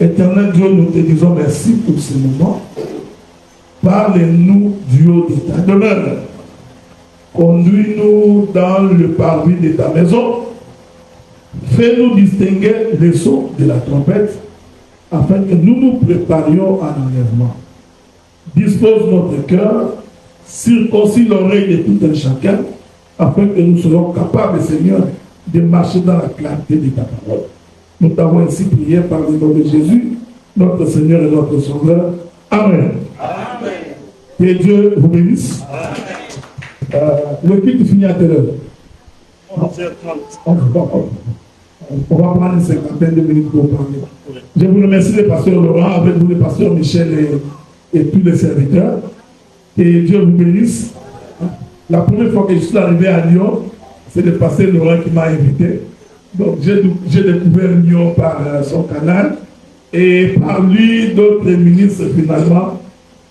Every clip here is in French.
Éternel Dieu, nous te disons merci pour ce moment. Parle-nous du haut de ta demeure. Conduis-nous dans le parvis de ta maison. Fais-nous distinguer les sons de la trompette afin que nous nous préparions à l'enlèvement. Dispose notre cœur, circoncis l'oreille de tout un chacun afin que nous soyons capables, Seigneur, de marcher dans la clarté de ta parole. Nous t'avons ainsi prié par le nom de Jésus, notre Seigneur et notre Sauveur. Amen. Amen. Que Dieu vous bénisse. Le culte finit à quelle heure? 11h30. On va prendre une cinquantaine de minutes pour parler. Je vous remercie le pasteur Laurent, avec vous le pasteur Michel et tous les serviteurs. Que Dieu vous bénisse. La première fois que je suis arrivé à Lyon, c'est le pasteur Laurent qui m'a invité. Donc j'ai découvert Lyon par son canal. Et par lui, d'autres ministres finalement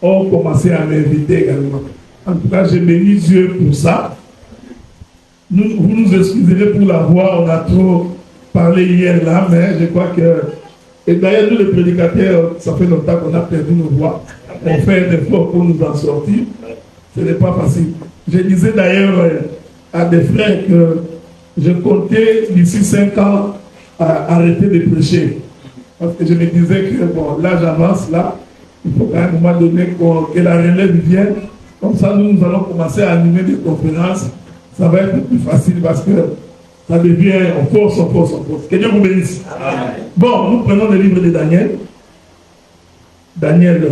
ont commencé à m'inviter également. En tout cas, j'ai béni Dieu pour ça. Vous nous excuserez pour la voix, on a trop parlé hier là, mais je crois que... Et d'ailleurs, nous les prédicateurs, ça fait longtemps qu'on a perdu nos voix. On fait un effort pour nous en sortir. Ce n'est pas facile. Je disais d'ailleurs à des frères que je comptais d'ici 5 ans arrêter de prêcher. Parce que je me disais que bon, là j'avance, là, il faut qu'à un moment donné que la relève vienne. Comme ça, nous allons commencer à animer des conférences. Ça va être plus facile parce que ça devient en force. Que Dieu vous bénisse. Amen. Bon, nous prenons le livre de Daniel. Daniel,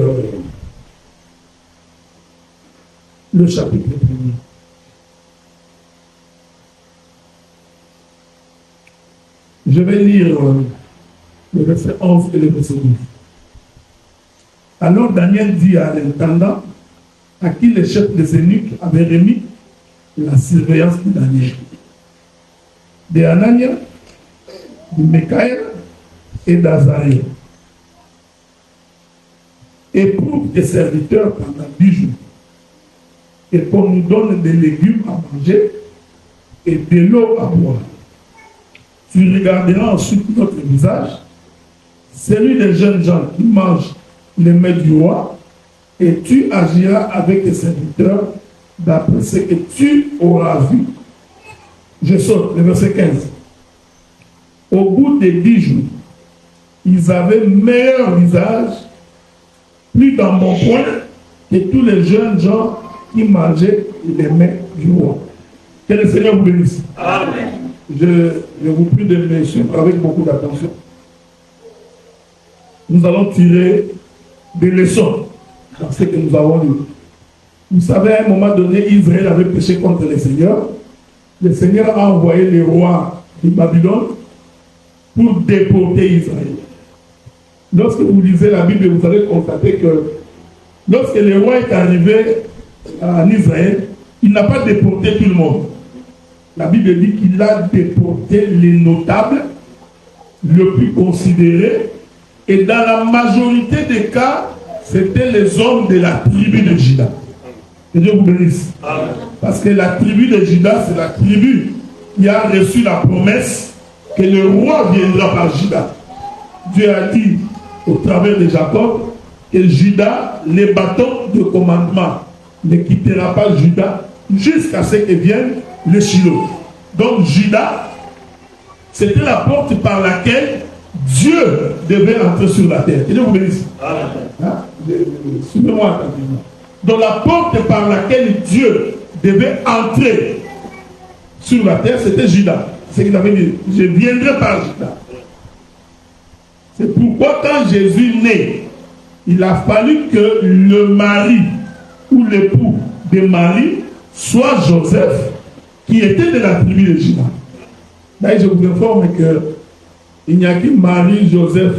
le chapitre 1er. Je vais lire le verset 11 et le verset 12. Alors Daniel dit à l'intendant, à qui le chef des eunuques avait remis la surveillance de Daniel, de Anania, de Mikaël et d'Azaria. Éprouve tes serviteurs pendant 10 jours, et qu'on nous donne des légumes à manger et de l'eau à boire. Tu regarderas ensuite notre visage, celui des jeunes gens qui mangent les mets du roi, et tu agiras avec tes serviteurs d'après ce que tu auras vu. Je saute, le verset 15. Au bout des 10 jours, ils avaient meilleur visage, plus dans mon point, que tous les jeunes gens qui mangeaient les mains du roi. Que le Seigneur vous bénisse. Amen. Je vous prie de me suivre avec beaucoup d'attention. Nous allons tirer des leçons dans ce que nous avons lu. Vous savez, à un moment donné, Israël avait péché contre le Seigneur. Le Seigneur a envoyé les rois de Babylone pour déporter Israël. Lorsque vous lisez la Bible, vous allez constater que lorsque le roi est arrivé en Israël, il n'a pas déporté tout le monde. La Bible dit qu'il a déporté les notables, le plus considérés, et dans la majorité des cas, c'était les hommes de la tribu de Juda. Que Dieu vous bénisse. Amen. Parce que la tribu de Juda, c'est la tribu qui a reçu la promesse que le roi viendra par Juda. Dieu a dit au travers de Jacob que Juda, les bâtons de commandement, ne quittera pas Juda jusqu'à ce que vienne le Shiloh. Donc Juda, c'était la porte par laquelle Dieu devait entrer sur la terre. Que Dieu vous bénisse. Hein? Suivez-moi attentivement. Donc la porte par laquelle Dieu devait entrer sur la terre, c'était Juda. C'est qu'il avait dit, je viendrai par Juda. C'est pourquoi quand Jésus naît, il a fallu que le mari ou l'époux de Marie soit Joseph, qui était de la tribu de Juda. D'ailleurs, je vous informe qu'il n'y a que Marie, Joseph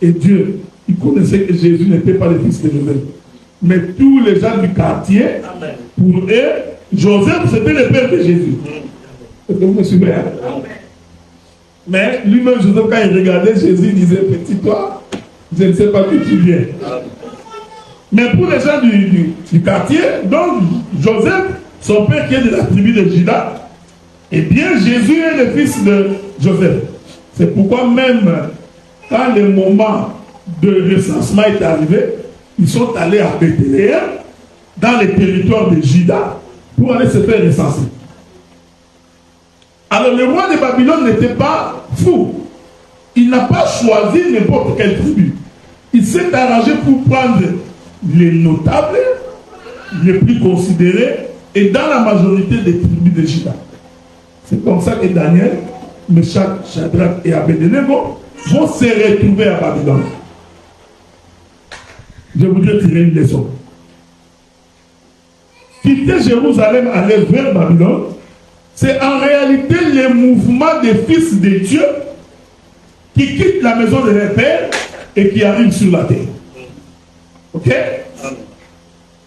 et Dieu. Ils connaissaient que Jésus n'était pas le fils de Joseph. Mais tous les gens du quartier, Amen. Pour eux, Joseph, c'était le père de Jésus. Est-ce que vous me suivez? Hein? Mais lui-même, Joseph, quand il regardait Jésus, il disait, petit toi, je ne sais pas d'où tu viens. Mais pour les gens du quartier, donc Joseph, son père qui est de la tribu de Juda, eh bien Jésus est le fils de Joseph. C'est pourquoi même quand le moment de recensement est arrivé, ils sont allés à Bethléem, dans les territoires de Juda, pour aller se faire recenser. Alors le roi de Babylone n'était pas fou. Il n'a pas choisi n'importe quelle tribu. Il s'est arrangé pour prendre les notables, les plus considérés, et dans la majorité des tribus de Juda. C'est comme ça que Daniel, Meshach, Shadrach et Abednego vont se retrouver à Babylone. Je voudrais tirer une leçon. Quitter Jérusalem, aller vers Babylone, c'est en réalité le mouvement des fils de Dieu qui quittent la maison de leur père et qui arrivent sur la terre. Ok?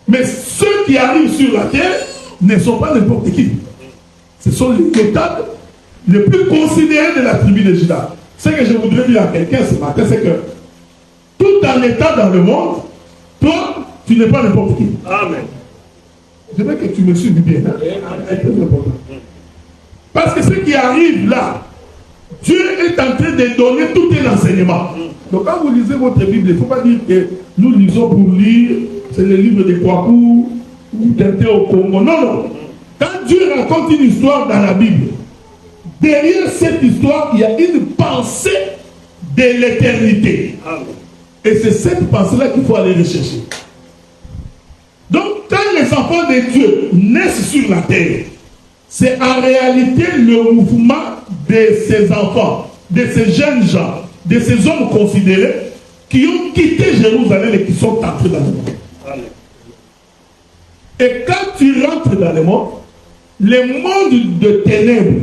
Mais ceux qui arrivent sur la terre ne sont pas n'importe qui. Ce sont les notables les plus considérés de la tribu de Juda. Ce que je voudrais dire à quelqu'un ce matin, c'est que tout en état dans le monde, toi, tu n'es pas n'importe qui. Amen. Je veux que tu me suives bien. Hein? C'est très important. Parce que ce qui arrive là, Dieu est en train de donner tout un enseignement. Donc quand vous lisez votre Bible, il ne faut pas dire que nous lisons pour lire, c'est le livre de Kwaku ou d'Inter au Congo. Non, non. Quand Dieu raconte une histoire dans la Bible, derrière cette histoire, il y a une pensée de l'éternité. Et c'est cette pensée-là qu'il faut aller rechercher. Donc, quand les enfants de Dieu naissent sur la terre, c'est en réalité le mouvement de ces enfants, de ces jeunes gens, de ces hommes considérés qui ont quitté Jérusalem et qui sont entrés dans le monde. Et quand tu rentres dans le monde de ténèbres,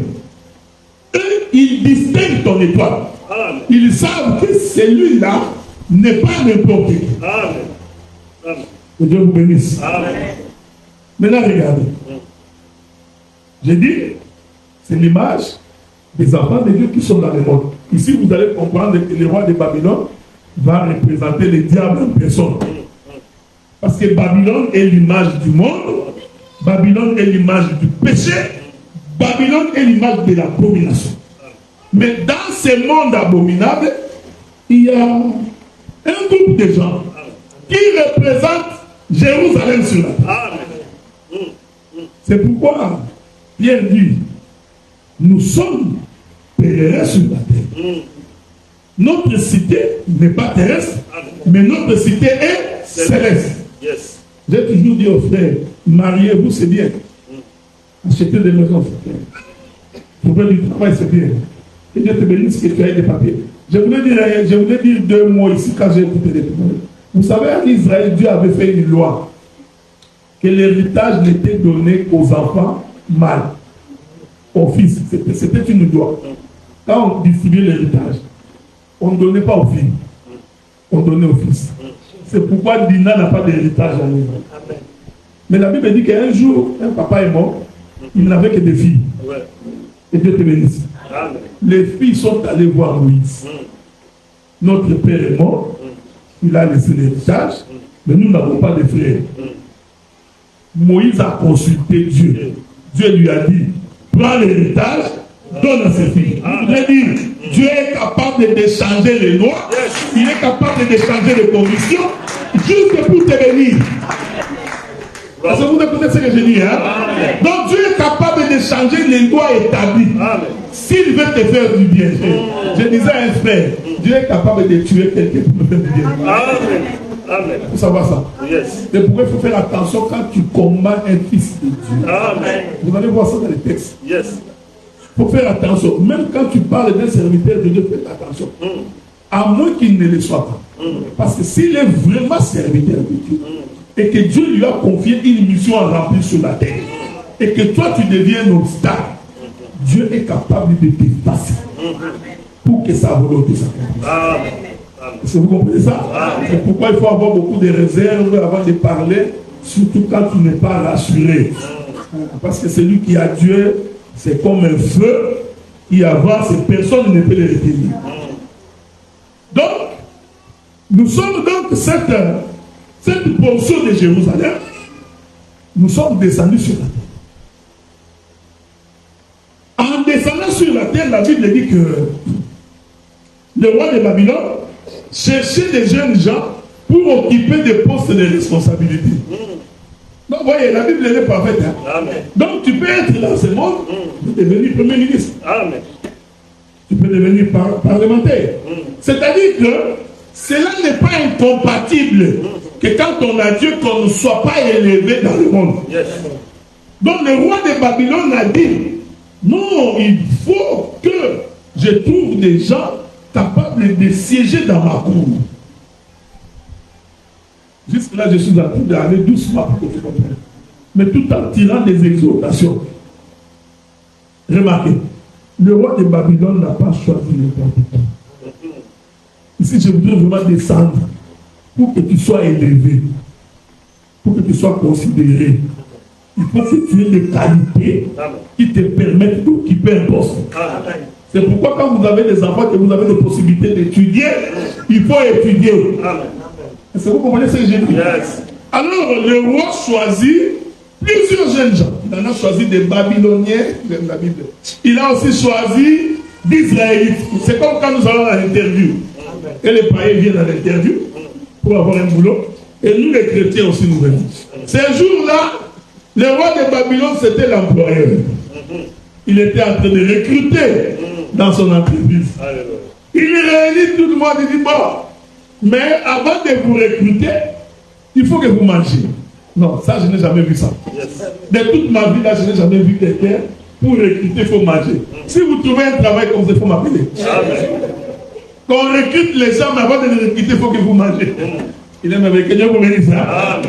eux, ils distinguent ton étoile. Amen. Ils savent que celui-là n'est pas n'importe qui. Amen. Que Dieu vous bénisse. Amen. Maintenant, regardez. J'ai dit, c'est l'image des enfants de Dieu qui sont dans le monde. Ici, vous allez comprendre que le roi de Babylone va représenter le diable en personne. Parce que Babylone est l'image du monde, Babylone est l'image du péché, Babylone est l'image de l'abomination. Mais dans ce monde abominable, il y a un groupe de gens qui représentent Jérusalem sur la terre. C'est pourquoi Pierre dit, nous sommes pèlerins sur la terre. Notre cité n'est pas terrestre, mais notre cité est céleste. Yes. J'ai toujours dit aux frères, mariez-vous, c'est bien. Achetez des maisons, c'est bien. Trouver du travail, c'est bien. Et Dieu te bénisse que tu aies des papiers. Je voulais dire 2 mots ici quand j'ai écouté les paroles. Vous savez, en Israël, Dieu avait fait une loi que l'héritage n'était donné qu'aux enfants mâles, aux fils. C'était une loi. Quand on distribuait l'héritage, on ne donnait pas aux filles, on donnait aux fils. C'est pourquoi Dina n'a pas d'héritage en lui. Mais la Bible dit qu'un jour, un papa est mort, il n'avait que des filles. Et Dieu te bénisse. Les filles sont allées voir Moïse. Notre père est mort, il a laissé l'héritage, mais nous n'avons pas de frères. Moïse a consulté Dieu. Dieu lui a dit, prends l'héritage, donne à ses filles. Il a dit, Dieu est capable d'échanger les lois, il est capable d'échanger les conditions, juste pour te bénir. Parce que vous écoutez ce que je dis, hein? Donc Dieu est capable d'échanger les lois établies. S'il veut te faire du bien, je disais à un frère, Dieu est capable de tuer quelqu'un pour me faire du bien. Amen. Il faut savoir ça. Yes. C'est pourquoi il faut faire attention quand tu combats un fils de Dieu. Amen. Vous allez voir ça dans les textes. Yes. Il faut faire attention. Même quand tu parles d'un serviteur de Dieu, fais attention. À moins qu'il ne le soit pas. Parce que s'il est vraiment serviteur de Dieu, et que Dieu lui a confié une mission à remplir sur la terre, et que toi tu deviens un obstacle, Dieu est capable de t'effacer pour que sa volonté s'accomplisse. Est-ce que vous comprenez ça? C'est pourquoi il faut avoir beaucoup de réserves avant de parler, surtout quand tu n'es pas rassuré. Parce que celui qui a Dieu, c'est comme un feu qui avance et personne ne peut le retenir. Donc, nous sommes donc cette portion de Jérusalem, nous sommes descendus sur la terre. En descendant sur la terre, la Bible dit que le roi de Babylone cherchait des jeunes gens pour occuper des postes de responsabilité. Donc, vous voyez, la Bible est parfaite. Hein? Donc, tu peux être dans ce monde, devenir premier ministre. Amen. Tu peux devenir parlementaire. C'est-à-dire que cela n'est pas incompatible que quand on a Dieu, qu'on ne soit pas élevé dans le monde. Yes. Donc, le roi de Babylone a dit, non, il faut que je trouve des gens capables de siéger dans ma cour. Jusque-là, je suis en train d'aller doucement pour que tu comprennes. Mais tout en tirant des exhortations. Remarquez, le roi de Babylone n'a pas choisi n'importe qui. Ici, je voudrais vraiment descendre pour que tu sois élevé, pour que tu sois considéré. Il faut que tu aies des qualités qui te permettent d'occuper un poste. C'est pourquoi quand vous avez des enfants, que vous avez des possibilités d'étudier, il faut étudier. Est-ce que vous comprenez ce que j'ai dit? Yes. Alors, le roi choisit plusieurs jeunes gens. Il en a choisi des Babyloniens, j'aime la Bible. Il a aussi choisi d'Israélites. C'est comme quand nous allons à l'interview. Et les païens viennent à l'interview pour avoir un boulot. Et nous, les chrétiens aussi, nous venons. Ces jours-là, le roi de Babylone, c'était l'employeur. Il était en train de recruter dans son entreprise. Il réunit tout le monde, il dit, bon, mais avant de vous recruter, il faut que vous mangiez. Non, ça, je n'ai jamais vu ça. De toute ma vie, là, je n'ai jamais vu quelqu'un, pour recruter, il faut manger. Si vous trouvez un travail comme ça, il faut m'appeler. Quand on recrute les gens, mais avant de les recruter, il faut que vous mangez. Il aime avec Dieu pour venir ça.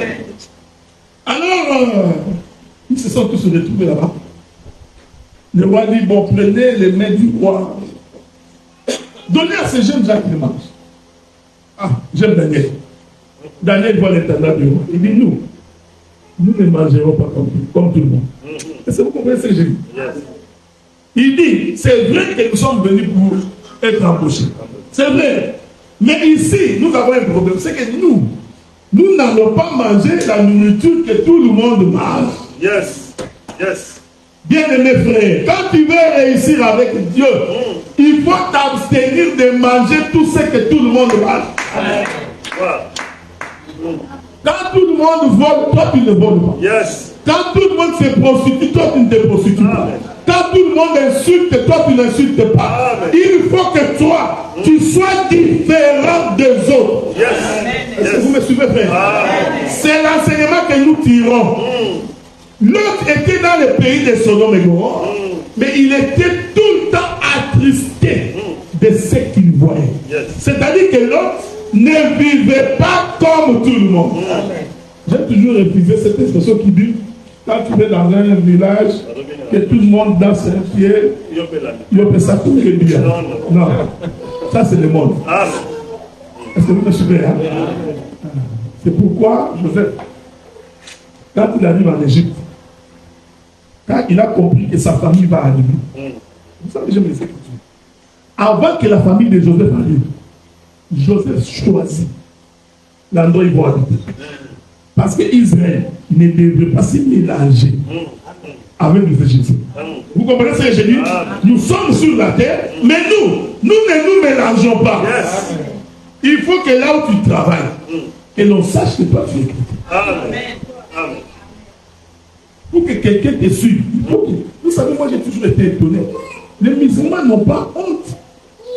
Alors, ils se sont tous retrouvés là-bas. Le roi dit, bon, prenez les mains du roi. Donnez à ces jeunes gens qui mangent. Ah, j'aime Daniel. Daniel voit l'intendant du roi. Il dit, nous ne mangerons pas comme tout le monde. Est-ce que vous comprenez ce que j'ai dit? Il dit, c'est vrai que nous sommes venus pour être embauchés. C'est vrai. Mais ici, nous avons un problème. C'est que nous n'allons pas manger la nourriture que tout le monde mange. Yes. Yes. Bien-aimés frères, quand tu veux réussir avec Dieu, il faut t'abstenir de manger tout ce que tout le monde mange. Wow. Quand tout le monde vole, toi tu ne voles pas. Yes. Quand tout le monde se prostitue, toi tu ne te prostitues pas. Quand tout le monde insulte, toi tu n'insultes pas. Amen. Il faut que toi, tu sois différent des autres. Yes. Est-ce que vous me suivez, frère? C'est l'enseignement que nous tirons. L'autre était dans le pays de Sodome et Gomorrhe, mais il était tout le temps attristé de ce qu'il voyait. Yes. C'est-à-dire que l'autre ne vivait pas comme tout le monde. J'ai toujours refusé cette expression qui dit, quand tu es dans un village, que tout le monde danse un pied, il peut ça tout le bien. Non, ça c'est le monde. Est-ce que vous me suivez? Hein? C'est pourquoi Joseph, quand il arrive en Égypte, quand il a compris que sa famille va arriver, vous savez, j'aime les Écritures. Avant que la famille de Joseph arrive, Joseph choisit l'endroit où il va habiter. Parce qu'Israël ne devrait pas se mélanger avec les Égyptiens. Vous comprenez ce que je dis? Nous sommes sur la terre, mais nous ne nous mélangeons pas. Il faut que là où tu travailles, que l'on sache que toi tu es chrétien. Pour que quelqu'un te suive. Vous savez, moi j'ai toujours été étonné. Les musulmans n'ont pas honte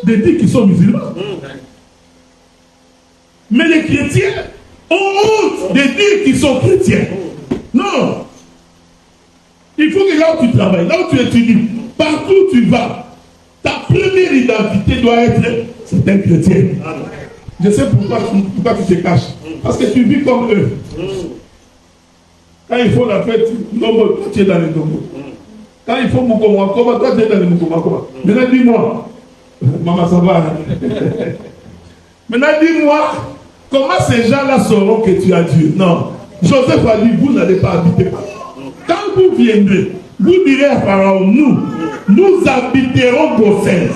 de dire qu'ils sont musulmans. Mais les chrétiens ont honte de dire qu'ils sont chrétiens. Non. Il faut que là où tu travailles, là où tu étudies, partout où tu vas, ta première identité doit être c'est un chrétien. Je sais pourquoi tu te caches. Parce que tu vis comme eux. Quand il faut la fête, tu es dans les domos. Quand il faut Moukoma, toi tu es dans les Moukoma. Maintenant dis-moi, maman ça va. Maintenant dis-moi, comment ces gens-là sauront que tu as Dieu? Non. Joseph a dit, vous n'allez pas habiter. Quand vous viendrez, vous direz à Pharaon, nous habiterons Goshen.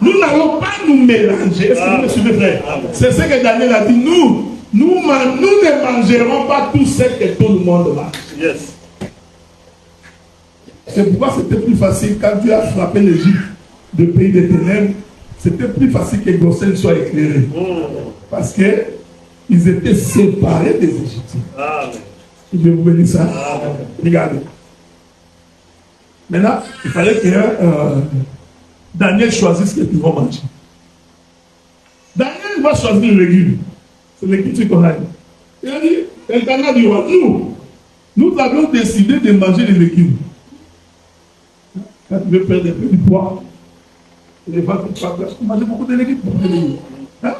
Nous n'allons pas nous mélanger. Est-ce que vous me suivez, frère? C'est ce que Daniel a dit. Nous ne mangerons pas tout ce que tout le monde mange. Yes. C'est pourquoi c'était plus facile quand Dieu a frappé l'Égypte de pays des ténèbres. C'était plus facile que Goshen soit éclairé. Parce qu'ils étaient séparés des Égyptiens. Je vais vous bénir ça. Regardez. Maintenant, il fallait que Daniel choisisse ce qu'ils vont manger. Daniel va choisir le légume. C'est l'écriture qu'on a dit. Il a dit, Elkanah dit, nous avions décidé de manger les légumes. Quand tu veux perdre un peu du poids, les femmes qui manger beaucoup de légumes. Hein?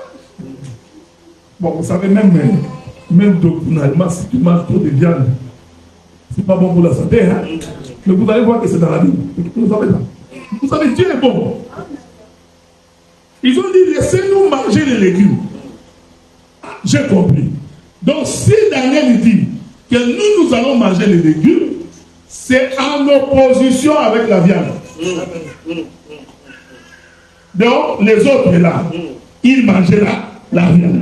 Bon, vous savez, même doctrinalement, si tu manges trop de viande, c'est pas bon pour la santé. Hein? Mais vous allez voir que c'est dans la Bible. Vous savez, Dieu est bon. Ils ont dit, laissez-nous manger les légumes. J'ai compris. Donc, si Daniel dit que nous allons manger les légumes, c'est en opposition avec la viande. Donc, les autres là, ils mangeront la viande.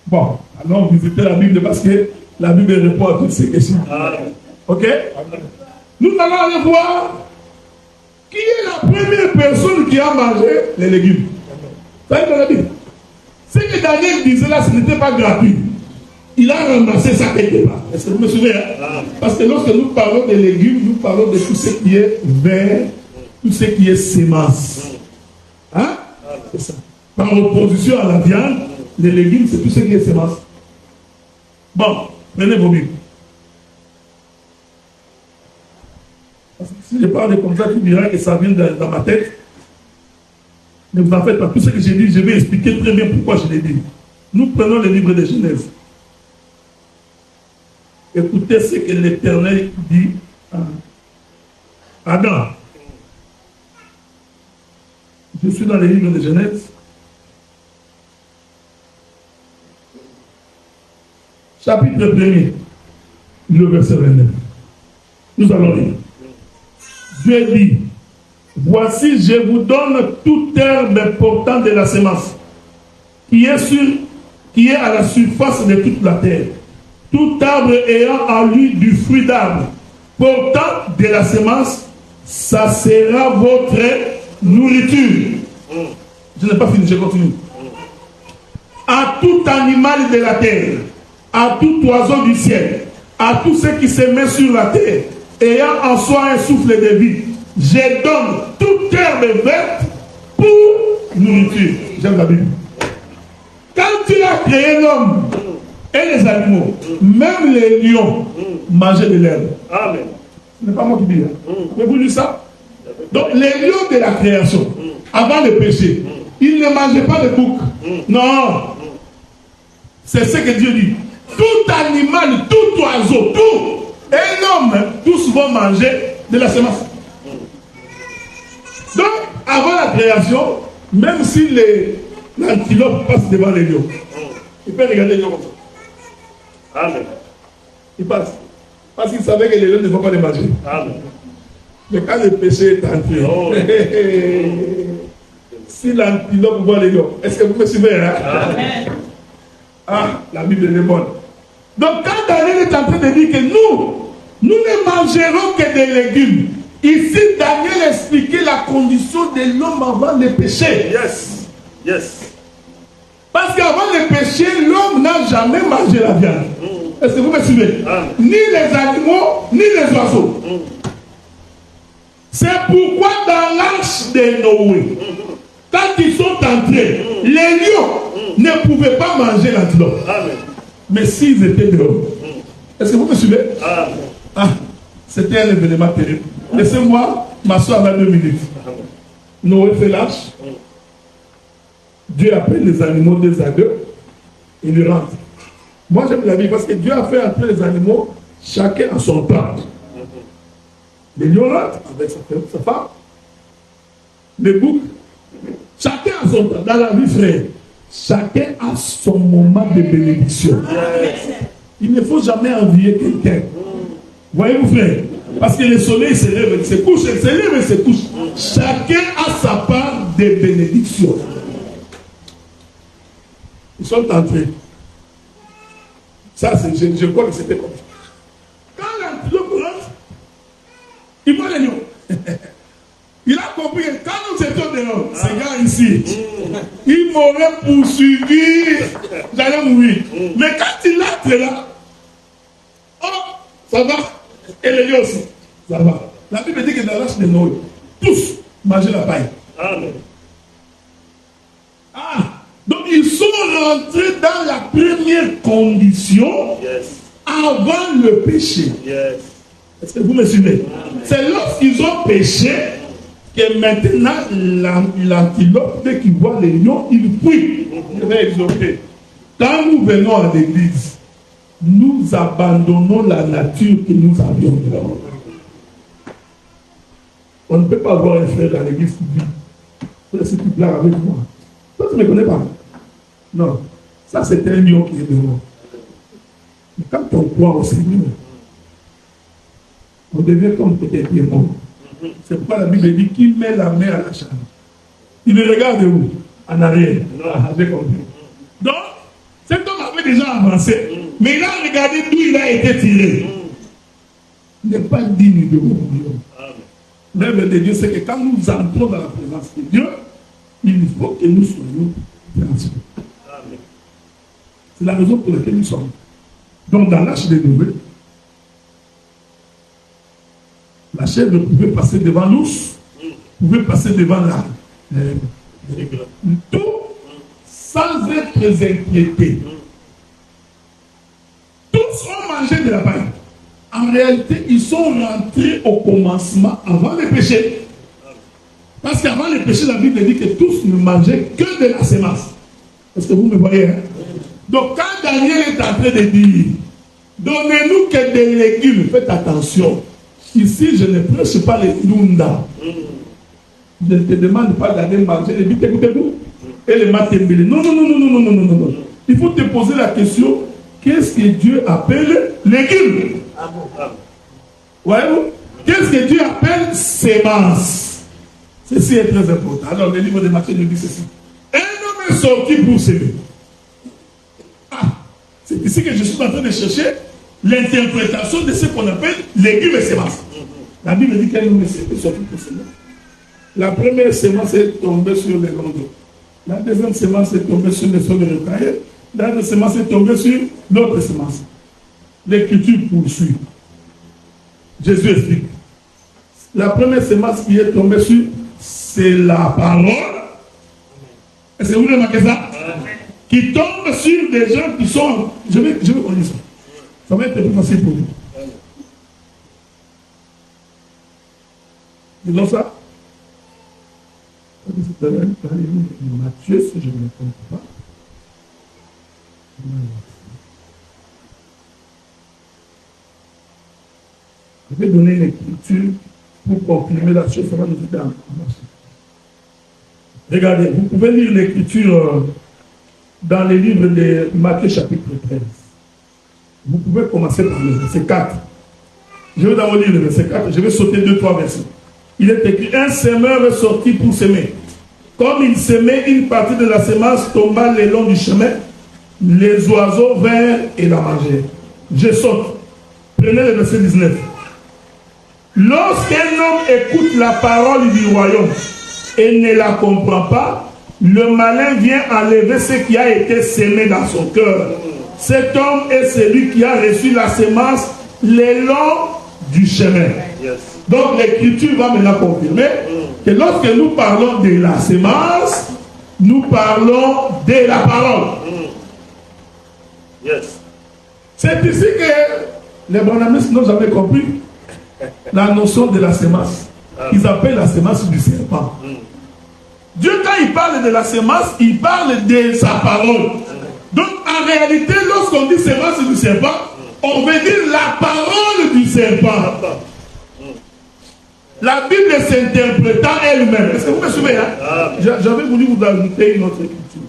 Bon, allons visiter la Bible parce que la Bible répond à toutes ces questions. Ok? Nous allons aller voir qui est la première personne qui a mangé les légumes. Ça veut dire, ce que Daniel disait là, ce n'était pas gratuit. Il a ramassé ça quelque part. Est-ce que vous me suivez? Parce que lorsque nous parlons des légumes, nous parlons de tout ce qui est vert, tout ce qui est sémence. Hein? C'est ça. Par opposition à la viande, les légumes, c'est tout ce qui est sémence. Bon, prenez vos Bibles. Parce que si je parle comme ça, tu diras que ça vient dans ma tête. Ne vous en faites pas. Tout ce que j'ai dit, je vais expliquer très bien pourquoi je l'ai dit. Nous prenons le livre de Genèse. Écoutez ce que l'Éternel dit à Adam. Je suis dans le livre de Genèse. Chapitre 1er, le verset 29. Nous allons lire. Dieu dit, voici, je vous donne toute herbe portant de la semence, qui est à la surface de toute la terre. Tout arbre ayant en lui du fruit d'arbre, portant de la semence, ça sera votre nourriture. Je n'ai pas fini, je continue. à tout animal de la terre, à tout oiseau du ciel, à tout ce qui se met sur la terre, ayant en soi un souffle de vie. Je donne toute herbe verte pour nourriture. J'aime la Bible. Quand tu as créé l'homme et les animaux, même les lions mangeaient de l'herbe. Amen. Ce n'est pas moi qui dis. Mais vous dites ça? Donc les lions de la création, avant le péché, ils ne mangeaient pas de bouc. Non. C'est ce que Dieu dit. Tout animal, tout oiseau, tout, et l'homme, tous vont manger de la semence. Donc, avant la création, même si l'antilope passe devant les lions, il peut regarder les lions comme ça. Amen. Il passe. Parce qu'il savait que les lions ne vont pas les manger. Amen. Mais quand le péché est entré, si l'antilope voit les lions, est-ce que vous me suivez? Amen. Ah, la Bible est bonne. Donc quand Daniel est en train de dire que nous ne mangerons que des légumes. Ici, Daniel expliquait la condition de l'homme avant le péché. Yes, yes. Parce qu'avant le péché, l'homme n'a jamais mangé la viande. Est-ce que vous me suivez? Ni les animaux, ni les oiseaux. C'est pourquoi dans l'arche de Noé, quand ils sont entrés, les lions ne pouvaient pas manger l'antilope. Mais s'ils étaient dehors, est-ce que vous me suivez? Ah, c'était un événement terrible. Laissez-moi m'asseoir dans 2 minutes. Noé fait l'arche. Dieu appelle les animaux des à deux. Il y rentre. Moi j'aime la vie parce que Dieu a fait entrer les animaux, chacun à son temps. Les lions rentrent avec sa femme. Les boucs, chacun à son temps. Dans la vie, frère, chacun a son moment de bénédiction. Il ne faut jamais envier quelqu'un. Voyez-vous, frère? Parce que le soleil se lève, il se couche, il se lève, il se couche. Chacun a sa part de bénédiction. Ils sont entrés. Ça, je crois que c'était comme ça. Quand l'antilope rentre, il voit les lions. Il a compris que quand nous étions dehors, ces gars ici, ils m'auraient poursuivi, j'allais mourir. Mais quand il entre là, oh, ça va. Et les lions aussi, ça va. La Bible dit que dans l'arche de Noé, tous mangeaient la paille. Amen. Ah, donc ils sont rentrés dans la première condition avant le péché. Est-ce que vous me suivez? C'est lorsqu'ils ont péché que maintenant l'antilope, dès qu'il voit les lions, il fuit. Il va exhorter. Quand nous venons à l'église, nous abandonnons la nature que nous avions dehors. On ne peut pas avoir un frère dans l'église qui dit, si tu blagues avec moi, toi tu ne me connais pas. Non, ça c'est un lion qui est dehors. Mais quand on croit au Seigneur, on devient comme peut-être démon. C'est pourquoi la Bible dit qu'il met la main à la chambre. Il le regarde où? En arrière. Avec compris. Donc, cet homme avait déjà avancé, mais il a regardé d'où il a été tiré. Il n'est pas digne de mon Dieu. L'œuvre de Dieu, c'est que quand nous entrons dans la présence de Dieu, il faut que nous soyons transformés. C'est la raison pour laquelle nous sommes. Donc, dans l'arche de Noé, la chèvre pouvait passer devant l'ours, pouvait passer devant la tout sans être inquiété. Tous ont mangé de la paille. En réalité, ils sont rentrés au commencement avant le péché. Parce qu'avant le péché, la Bible dit que tous ne mangeaient que de la semence. Est-ce que vous me voyez? Hein? Donc quand Daniel est en train de dire, donnez-nous que des légumes, faites attention. Ici, je ne prêche pas les Lunda. Je ne te demande pas d'aller manger les bites et les matembele. Non, non, non, non, non, non, non, non, non. Il faut te poser la question, qu'est-ce que Dieu appelle légumes? Voyez-vous? Qu'est-ce que Dieu appelle sémence? Ceci est très important. Alors, le livre de Matthieu nous dit ceci. Un homme est sorti pour s'aimer. Ah, c'est ici que je suis en train de chercher l'interprétation de ce qu'on appelle légumes et semences. La Bible dit qu'un homme est sorti pour s'aimer. La première semence est tombée sur les rondeaux. La deuxième semence est tombée sur le sol de retraillé. La deuxième semence est tombée sur l'autre semence. L'écriture poursuit. Jésus explique. La première semence qui est tombée sur, c'est la parole. Est-ce que vous remarquez ça? Qui tombe sur des gens qui sont... Je vais redire ça. Ça va être plus facile pour vous. Disons ça. Matthieu, si je ne me trompe pas. Je vais donner l'écriture pour confirmer la chose. Ça va nous aider à marcher. Regardez, vous pouvez lire l'écriture dans les livres de Matthieu chapitre 13. Vous pouvez commencer par le verset 4. Je vais d'abord lire le verset 4. Je vais sauter 2-3 versets. Il est écrit, un semeur est sorti pour semer. Comme il semait, une partie de la semence tomba le long du chemin. Les oiseaux vinrent et la mangèrent. Je saute. Prenez le verset 19. Lorsqu'un homme écoute la parole du royaume et ne la comprend pas, le malin vient enlever ce qui a été semé dans son cœur. Cet homme est celui qui a reçu la semence le long du chemin. Yes. Donc l'écriture va maintenant confirmer que lorsque nous parlons de la semence, nous parlons de la parole. Yes. C'est ici que les bonamistes n'ont jamais compris la notion de la semence. Ils appellent la semence du serpent. Dieu, quand il parle de la semence, il parle de sa parole. Donc en réalité, lorsqu'on dit semence du serpent, on veut dire la parole du serpent. La Bible s'interprétant elle-même. Est-ce que vous me suivez là? J'avais voulu vous ajouter une autre écriture.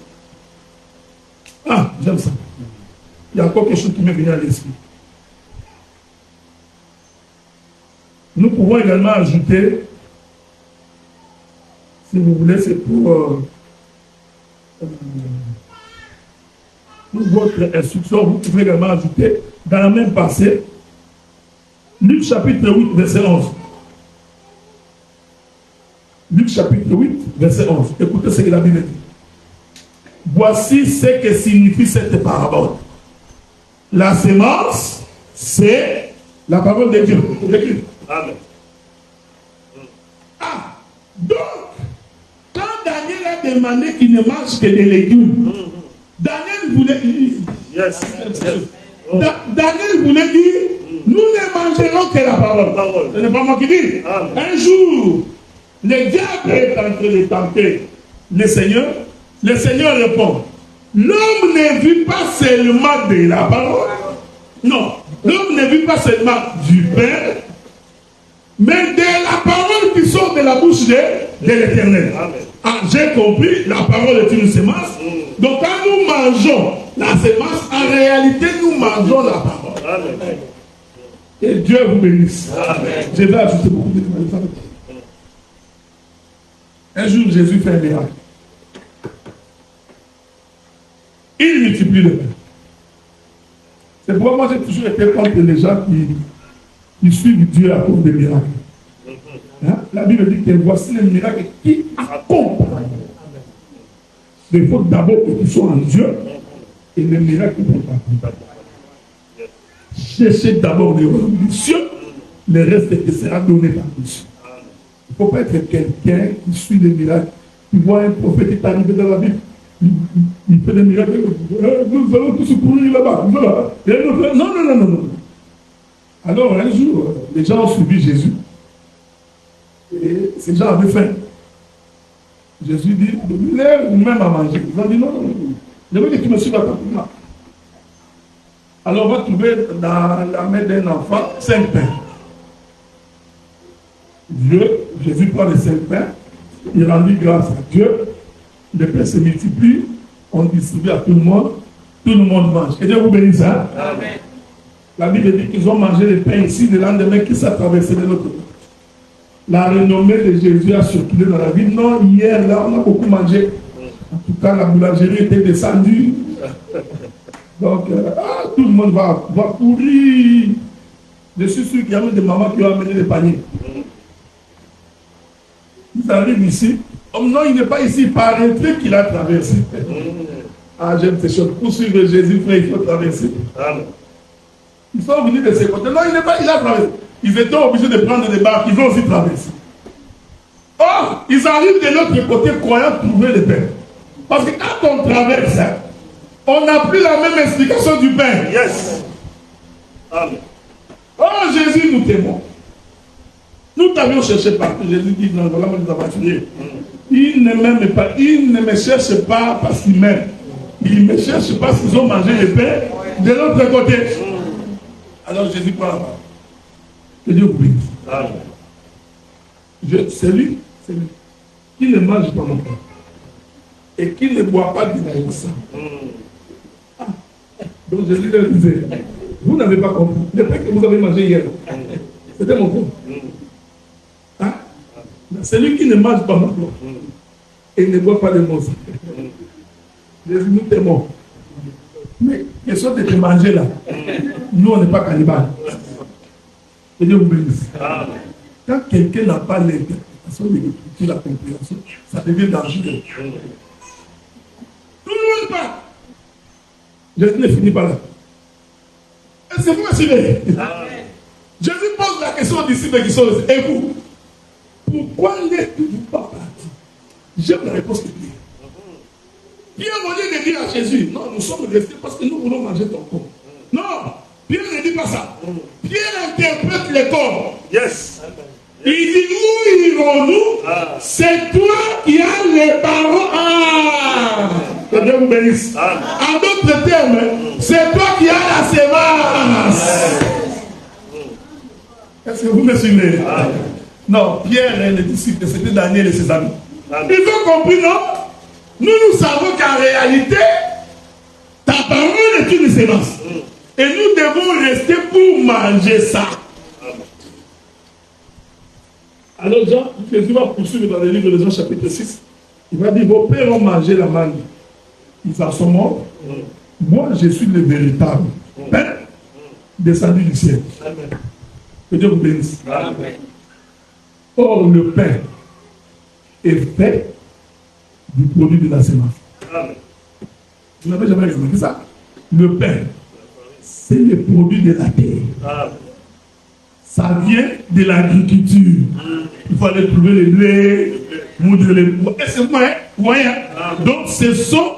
Ah, j'aime ça. Il y a encore quelque chose qui m'est venu à l'esprit. Nous pouvons également ajouter, si vous voulez, c'est pour votre instruction, vous pouvez également ajouter dans la même passée, Luc chapitre 8, verset 11. Luc chapitre 8, verset 11. Écoutez ce que la Bible dit. Voici ce que signifie cette parabole. La semence, c'est la parole de Dieu. Amen. Ah, donc, quand Daniel a demandé qu'il ne mange que des légumes, Daniel voulait dire, Daniel voulait dire, nous ne mangerons que la parole. Ce n'est pas moi qui dis. Un jour, le diable est en train de tenter le Seigneur. Le Seigneur répond, l'homme ne vit pas seulement de la parole. Non, l'homme ne vit pas seulement du pain, mais de la parole qui sort de la bouche de l'Éternel. Ah, j'ai compris, la parole est une semence. Donc quand nous mangeons la semence, en réalité nous mangeons la parole. Amen. Et Dieu vous bénisse. Amen. Je vais ajouter beaucoup de choses. Un jour, Jésus fait un miracle. Il multiplie le pain. C'est pourquoi moi j'ai toujours été contre les gens qui suivent Dieu à cause des miracles. Hein? La Bible dit que voici les miracles qui accompagnent. Il faut d'abord que tu sois en Dieu et les miracles vont t'accompagner. Cherchez d'abord les royaumes des cieux, le reste te sera donné par Dieu. Il ne faut pas être quelqu'un qui suit les miracles. Tu vois un prophète qui est arrivé dans la Bible, il fait des miracles, nous allons tous courir là-bas. Non. Alors un jour, les gens ont suivi Jésus. Et ces gens avaient faim. Jésus dit, donnez-leur vous-même à manger. Ils ont dit non. Je veux que tu me suives à ta place. Alors on va trouver dans la main d'un enfant 5 pains. Jésus prend les 5 pains, il rendit grâce à Dieu, les pains se multiplient, on distribue à tout le monde mange. Et Dieu vous bénisse. Hein? Amen. La Bible dit qu'ils ont mangé les pains ici, le lendemain qui s'est traversé de l'autre côté. La renommée de Jésus a circulé dans la ville. Non, hier, là, on a beaucoup mangé. En tout cas, la boulangerie était descendue. Donc, tout le monde va courir. Je suis sûr qu'il y a même des mamans qui ont amené des paniers. Ils arrivent ici, Oh non, il n'est pas ici par un truc qu'il a traversé. Ah, j'aime ces choses. Pour suivre Jésus, frère, il faut traverser. Amen. Ils sont venus de ces côtés. Non, il n'est pas, il a traversé. Ils étaient obligés de prendre des barques, ils ont aussi traversé. Or, ils arrivent de l'autre côté croyant trouver le pain. Parce que quand on traverse, on n'a plus la même explication du pain. Yes. Amen. Oh, Jésus, nous t'aimons. Nous t'avions cherché partout. Jésus dit, non, voilà, nous avons tué. Il ne m'aime pas. Il ne me cherche pas parce qu'il m'aime. Il me cherche parce qu'ils ont mangé le pain de l'autre côté. Alors Jésus parle. Que Dieu vous bénisse. C'est lui qui ne mange pas mon pain et qui ne boit pas du sang. Donc Jésus leur disait, vous n'avez pas compris. Le pain que vous avez mangé hier, c'était mon corps. Hein? C'est lui qui ne mange pas mon corps et ne boit pas de mon sang. Jésus, nous t'aimons. Mais question de te manger là, nous on n'est pas cannibales. Que Dieu vous bénisse. Quand quelqu'un n'a pas l'interprétation de l'écriture, la compréhension, ça devient dangereux. Tout le monde parle. Jésus ne finit pas là. Est-ce que vous me suivez? Jésus pose la question aux disciples qui sont restés. Et vous, pourquoi n'êtes-vous pas partis? J'aime la réponse de Pierre. Pierre, au lieu de dire à Jésus, non, nous sommes restés parce que nous voulons manger ton corps. Non, Pierre ne dit pas ça. Pierre interprète le corps. Yes. Il dit, où irons-nous? C'est toi qui as les paroles. Que Dieu vous bénisse. En d'autres termes, c'est toi qui as la semence. Est-ce que vous me suivez? Non, Pierre et les disciples, c'était Daniel et ses amis. Ils ont compris, non? Nous savons qu'en réalité, ta parole est une semence. Et nous devons rester pour manger ça. Alors Jésus va poursuivre dans le livre de Jean chapitre 6. Il va dire, vos pères ont mangé la manne. Ils en sont morts. Moi, je suis le véritable pain descendu du ciel. Amen. Que Dieu vous bénisse. Amen. Or, le pain est fait du produit de la semence. Amen. Vous n'avez jamais remarqué ça? Le pain, c'est le produit de la terre. Amen. Ça vient de l'agriculture. Il faut aller trouver les blés, moudre les bois. Est-ce que vous voyez? Donc, ce sont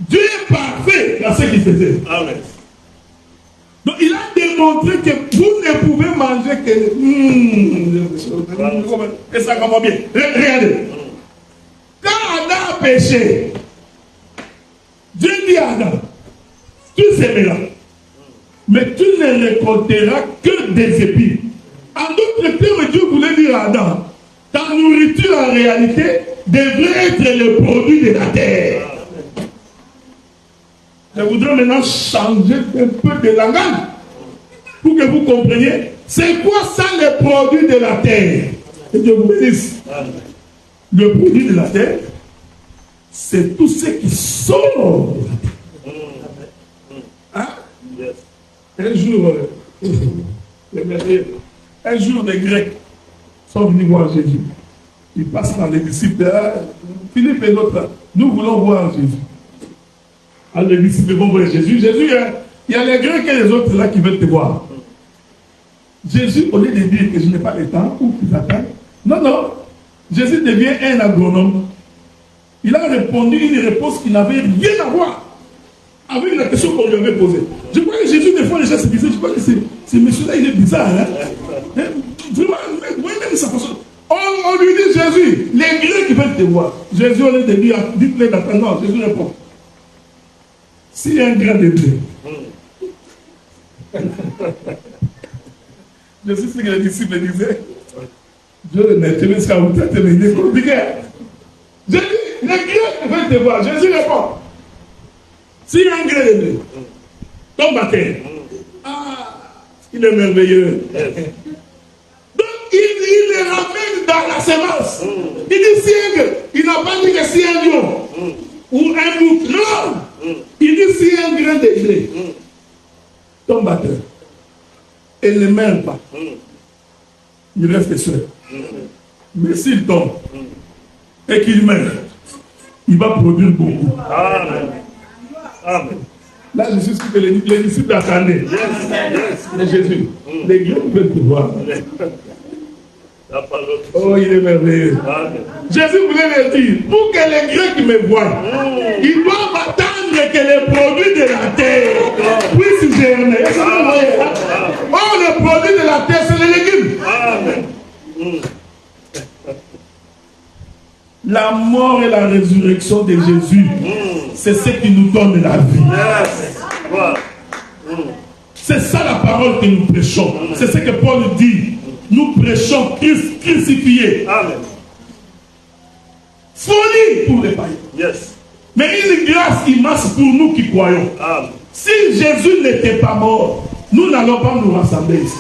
Dieu est parfait dans ce qu'il faisait. Amen. Donc, il a démontré que vous ne pouvez manger que. Et ça commence bien. Regardez. Quand Adam a péché, Dieu dit à Adam, tu sèmeras, mais tu ne récolteras que des épis. En d'autres termes, Dieu voulait dire à Adam, ta nourriture en réalité devrait être le produit de la terre. Je voudrais maintenant changer un peu de langage pour que vous compreniez. C'est quoi ça le produit de la terre? Que Dieu vous bénisse. Le produit de la terre, c'est tout ce qui sort de la terre. Hein? Un jour, les Grecs sont venus voir Jésus. Ils passent par les disciples. Philippe et l'autre, nous voulons voir Jésus. Alors les disciples vont voir Jésus. Jésus, il y a les Grecs et les autres là qui veulent te voir. Jésus, au lieu de dire que je n'ai pas le temps ou qu'ils attendent, non. Jésus devient un agronome. Il a répondu une réponse qui n'avait rien à voir avec la question qu'on lui avait posée. Je crois que Jésus, des fois, les gens se disaient, je crois que ce monsieur-là, il est bizarre. Hein? Vraiment, même sa façon. On lui dit, Jésus, les Grecs qui veulent te voir. Jésus, au lieu de dire, dites-les d'attendre. Non, Jésus répond. S'il y a un grain de blé, je sais ce que les disciples disaient. Dieu n'est pas ce qu'on peut te dire compliqué. Jésus, les Grecs veulent te voir. Jésus répond. S'il y a un grain de blé, tombe à terre. Il est merveilleux. Donc, il les ramène dans la semence. Il dit si un grain. Il n'a pas dit que si un lion ou un bouc. Non. Il dit si un grain de blé tombe à terre et ne meurt pas, il reste seul. Mais s'il tombe et qu'il meurt, il va produire beaucoup. Amen. Amen. Là, je suis sûr que les disciples attendaient. Mais Jésus, les Grecs veulent te voir. Oh, il est merveilleux. Jésus voulait leur dire, pour que les Grecs me voient, ils doivent attendre que les produits de la terre puissent germer. Oh, les produits de la terre, c'est les légumes. La mort et la résurrection de Jésus, c'est ce qui nous donne la vie. C'est ça la parole que nous prêchons. C'est ce que Paul dit. Nous prêchons Christ crucifié. Amen. Folie pour les païens. Yes. Mais une grâce immense pour nous qui croyons. Amen. Si Jésus n'était pas mort, nous n'allons pas nous rassembler ici.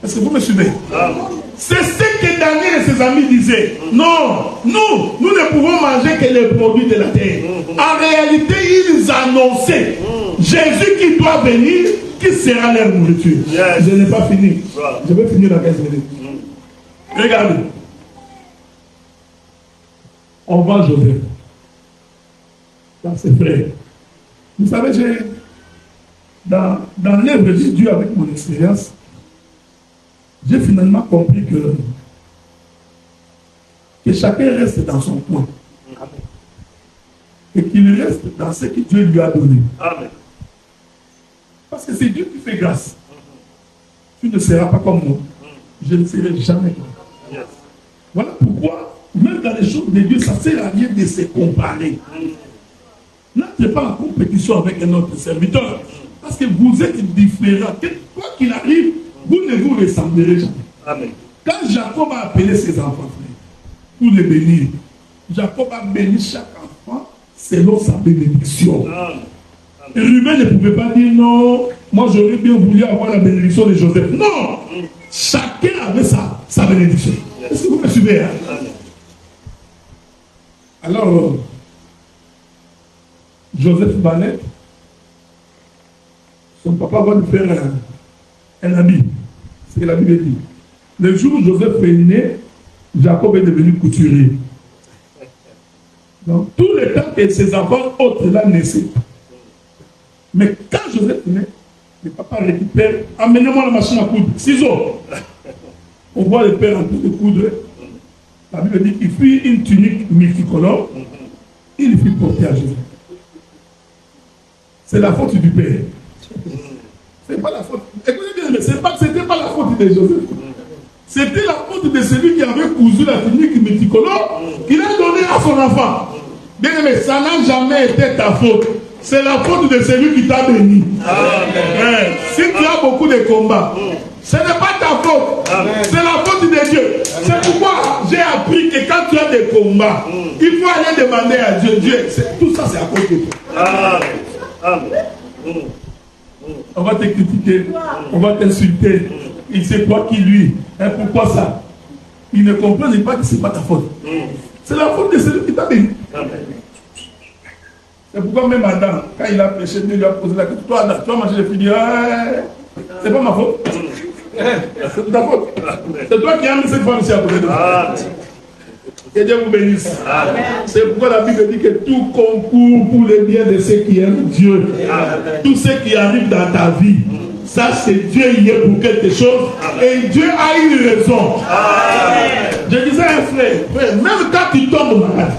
Est-ce que vous me suivez? Amen. C'est ce que Daniel et ses amis disaient. Non, nous ne pouvons manger que les produits de la terre. En réalité, ils annonçaient Jésus qui doit venir, qui sera leur nourriture. Yes. Je n'ai pas fini. Voilà. Je vais finir dans 15 minutes. Regardez. On voit Joseph. Dans ses frères. Vous savez, dans l'œuvre de Dieu avec mon expérience, j'ai finalement compris que chacun reste dans son coin. Amen. Et qu'il reste dans ce que Dieu lui a donné. Amen. Parce que c'est Dieu qui fait grâce. Tu ne seras pas comme moi. Je ne serai jamais comme toi. Yes. Voilà pourquoi, même dans les choses de Dieu, ça ne sert à rien de se comparer. N'entrez pas en compétition avec un autre serviteur. Parce que vous êtes différents. Quoi qu'il arrive, vous ne vous ressemblerez jamais. Amen. Quand Jacob a appelé ses enfants pour les bénir, Jacob a béni chaque enfant selon sa bénédiction. Amen. Ruben ne pouvait pas dire non, moi j'aurais bien voulu avoir la bénédiction de Joseph. Non, chacun avait sa bénédiction. Est-ce que vous me suivez? Hein? Alors, Joseph Banet, son papa va lui faire un habit. C'est ce que la Bible dit. Le jour où Joseph est né, Jacob est devenu couturier. Donc, tout le temps que ses enfants autres là naissaient. Mais quand Joseph est né, le papa récupère, amenez-moi la machine à coudre, ciseaux. On voit le père en train de coudre. La Bible dit qu'il fit une tunique multicolore, il fit porter à Joseph. C'est la faute du père. C'est pas la faute. Écoutez bien, mais c'était pas la faute de Joseph. C'était la faute de celui qui avait cousu la tunique multicolore qu'il a donné à son enfant. Bien aimé, ça n'a jamais été ta faute. C'est la faute de celui qui t'a béni. Si tu as beaucoup de combats, ce n'est pas ta faute. C'est la faute de Dieu. C'est pourquoi j'ai appris que quand tu as des combats, il faut aller demander à Dieu. Tout ça, c'est à cause de toi. On va te critiquer, on va t'insulter. Il sait quoi qui lui. Et pourquoi ça? Il ne comprend pas que ce n'est pas ta faute. C'est la faute de celui qui t'a béni. C'est pourquoi même Adam, quand il a péché, Dieu lui a posé la question. Toi, Adam, tu as mangé les fruits. C'est pas ma faute. C'est ta faute. C'est toi qui as mis cette femme ici à côté de moi. Que Dieu vous bénisse. C'est pourquoi la Bible dit que tout concourt pour le bien de ceux qui aiment Dieu. Tout ce qui arrive dans ta vie, ça c'est Dieu y est pour quelque chose. Et Dieu a une raison. Je disais à un frère, même quand tu tombes malade,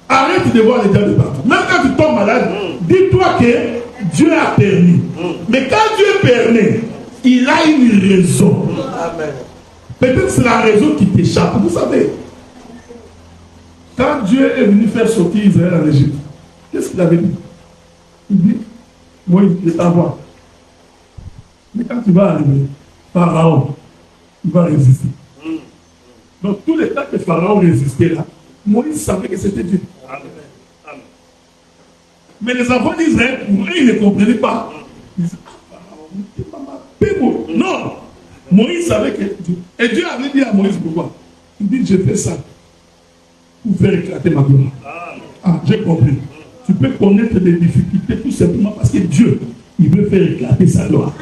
arrête de voir les diables de partout. Même quand tu tombes malade, dis-toi que Dieu a permis. Mais quand Dieu permet, il a une raison. Peut-être c'est la raison qui t'échappe. Vous savez, quand Dieu est venu faire sortir Israël en Égypte, qu'est-ce qu'il avait dit? Il dit, moi, je t'envoie. Mais quand tu vas arriver, Pharaon, il va résister. Donc, tous les temps que Pharaon résistait là, Moïse savait que c'était Dieu. Mais les enfants d'Israël, pour eux, ils ne comprenaient pas. Ils disaient, Pharaon, non! Moïse savait que Dieu. Et Dieu avait dit à Moïse pourquoi? Il dit, je fais ça pour faire éclater ma gloire. Ah, j'ai compris. Tu peux connaître des difficultés tout simplement parce que Dieu, il veut faire éclater sa gloire.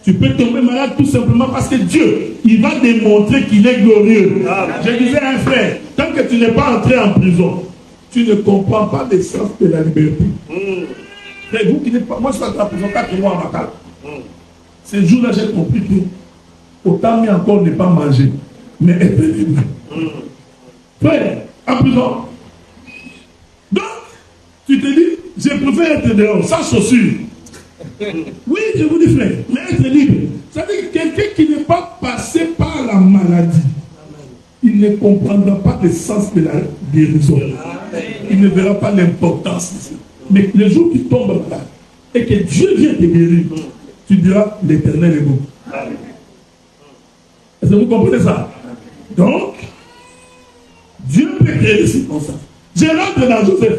Tu peux tomber malade tout simplement parce que Dieu, il va démontrer qu'il est glorieux. Je disais à un frère, tant que tu n'es pas entré en prison, tu ne comprends pas l'essence de la liberté. Et vous qui n'êtes pas, moi je suis entré en prison 4 mois à Makala. Ce jour-là, j'ai compris que autant mieux encore ne pas manger, mais être libre. Frère, en prison. Donc, tu te dis, je préfère être dehors, sans chaussures. Oui, je vous dis frère, mais être libre. Ça veut dire que quelqu'un qui n'est pas passé par la maladie, il ne comprendra pas le sens de la guérison. Il ne verra pas l'importance de ça. Mais le jour qui tombe malade et que Dieu vient te guérir, tu diras l'Éternel est bon. Est-ce que vous comprenez ça? Donc, Dieu peut créer des circonstances. Je rentre dans Joseph.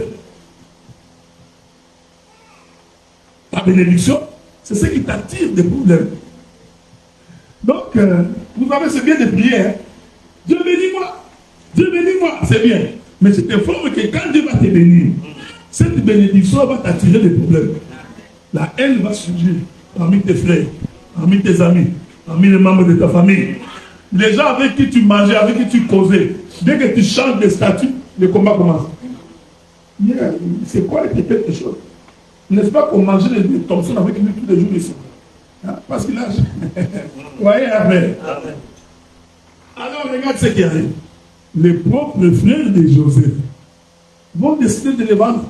La bénédiction, c'est ce qui t'attire des problèmes. Donc, vous savez, c'est bien de prier. Hein? Dieu bénis-moi, c'est bien. Mais je t'informe que quand Dieu va te bénir, cette bénédiction va t'attirer des problèmes. La haine va surgir parmi tes frères, parmi tes amis, parmi les membres de ta famille. Les gens avec qui tu mangeais, avec qui tu causais, dès que tu changes de statut, le combat commence. Yeah, c'est quoi quelque chose? N'est-ce pas qu'on mangeait les Thompson avec lui tous les jours ici? Hein? Parce qu'il a... Vous voyez après. Alors regarde ce qui arrive. Les propres frères de Joseph vont décider de les vendre.